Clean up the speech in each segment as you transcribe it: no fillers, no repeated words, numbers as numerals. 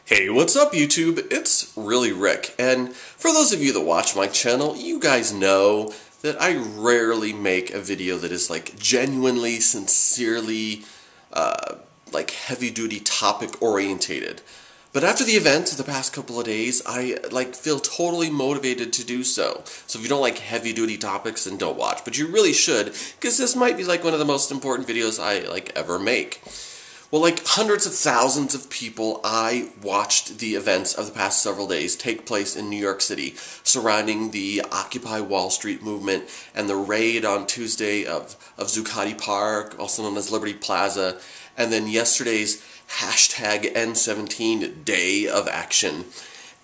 Hey, what's up YouTube? It's ReallyRick, and for those of you that watch my channel, you guys know that I rarely make a video that is like genuinely, sincerely, like heavy-duty topic orientated. But after the event of the past couple of days, I feel totally motivated to do so. So if you don't like heavy-duty topics, then don't watch. But you really should, because this might be like one of the most important videos I ever make. Well, like hundreds of thousands of people, I watched the events of the past several days take place in New York City surrounding the Occupy Wall Street movement and the raid on Tuesday of Zuccotti Park, also known as Liberty Plaza, and then yesterday's hashtag N17 day of action.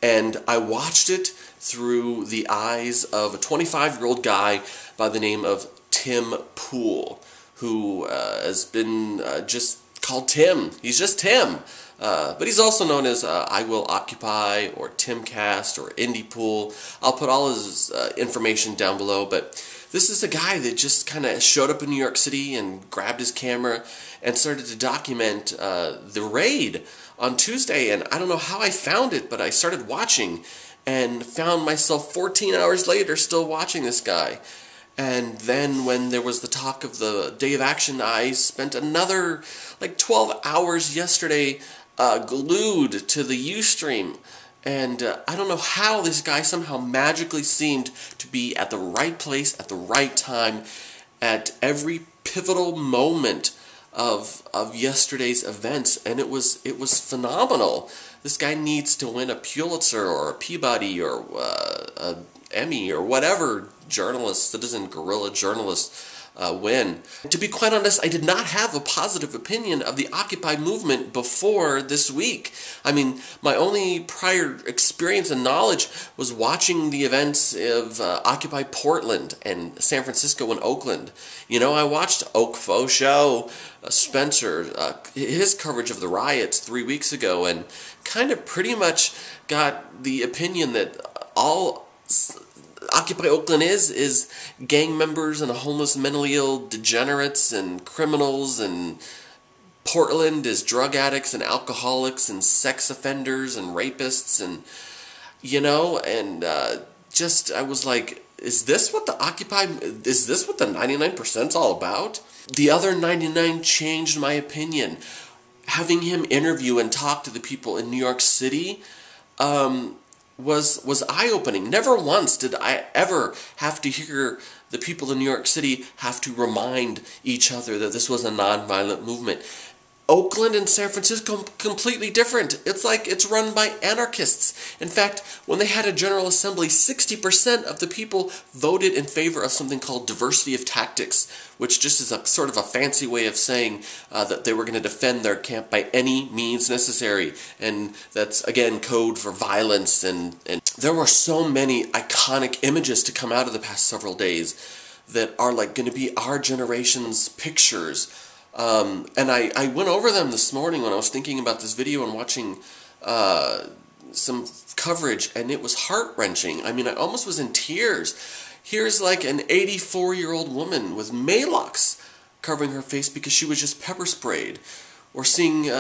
And I watched it through the eyes of a 25-year-old guy by the name of Tim Pool, who has been just called Tim. He's just Tim. But he's also known as iWillOcuupy or Timcast or IndiePool. I'll put all his information down below, but this is a guy that just kind of showed up in New York City and grabbed his camera and started to document the raid on Tuesday. And I don't know how I found it, but I started watching and found myself 14 hours later still watching this guy. And then when there was the talk of the day of action, I spent another like 12 hours yesterday glued to the Ustream. And I don't know how this guy somehow magically seemed to be at the right place at the right time at every pivotal moment of yesterday's events, and it was phenomenal. This guy needs to win a Pulitzer or a Peabody or a Emmy or whatever citizen guerrilla journalist win. To be quite honest, I did not have a positive opinion of the Occupy movement before this week. I mean, my only prior experience and knowledge was watching the events of Occupy Portland and San Francisco and Oakland. You know, I watched Oak Show, Spencer, his coverage of the riots 3 weeks ago, and kind of pretty much got the opinion that all Occupy Oakland is gang members and homeless, mentally ill degenerates and criminals, and Portland is drug addicts and alcoholics and sex offenders and rapists, and you know, and just I was like, is this what the 99%'s all about? The other 99 changed my opinion. Having him interview and talk to the people in New York City was eye-opening. Never once did I ever have to hear the people in New York City have to remind each other that this was a nonviolent movement. Oakland and San Francisco, completely different. It's like it's run by anarchists. In fact, when they had a General Assembly, 60% of the people voted in favor of something called diversity of tactics, which just is a sort of a fancy way of saying that they were going to defend their camp by any means necessary. And that's, again, code for violence. And there were so many iconic images to come out of the past several days that are like going to be our generation's pictures. And I went over them this morning when I was thinking about this video and watching some coverage, and it was heart-wrenching. I mean, I almost was in tears. Here's like an 84-year-old woman with maylocks covering her face because she was just pepper sprayed. Or seeing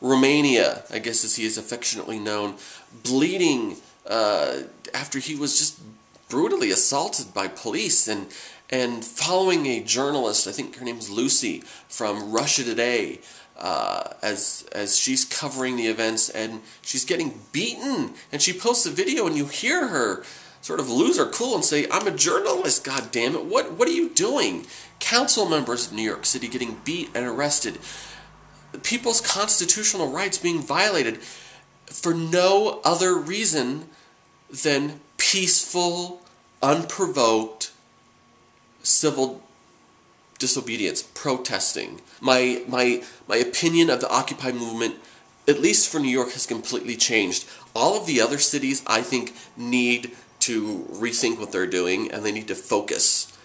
Romania, I guess as he is affectionately known, bleeding after he was just brutally assaulted by police, and following a journalist, I think her name's Lucy, from Russia Today, as she's covering the events, and she's getting beaten, and she posts a video, and you hear her sort of lose her cool and say, "I'm a journalist, God damn it, what are you doing?" Council members in New York City getting beat and arrested. People's constitutional rights being violated for no other reason than peaceful, unprovoked civil disobedience, protesting. My opinion of the Occupy movement, at least for New York, has completely changed. All of the other cities, I think, need to rethink what they're doing, and they need to focus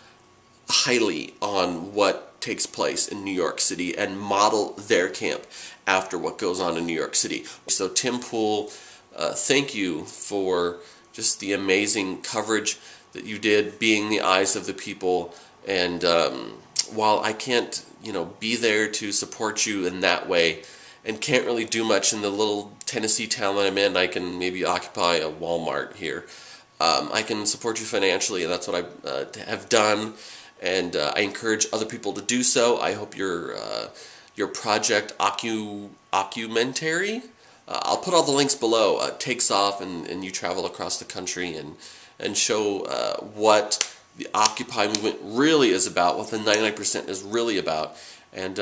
highly on what takes place in New York City and model their camp after what goes on in New York City. So Tim Pool, thank you for just the amazing coverage that you did, being the eyes of the people. And while I can't, be there to support you in that way, and can't really do much in the little Tennessee town that I'm in, I can maybe occupy a Walmart here. I can support you financially, and that's what I have done, and I encourage other people to do so. I hope your project, Occumentary, I'll put all the links below, takes off, and you travel across the country and show what the Occupy movement really is about, what the 99% is really about. And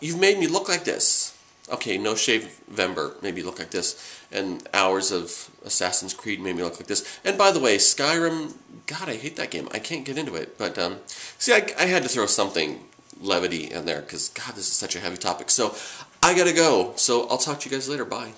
you've made me look like this. Okay, No Shave Vember made me look like this, and Hours of Assassin's Creed made me look like this. And by the way, Skyrim, God, I hate that game. I can't get into it. But see, I had to throw something levity in there because, God, this is such a heavy topic. So I gotta go. So I'll talk to you guys later. Bye.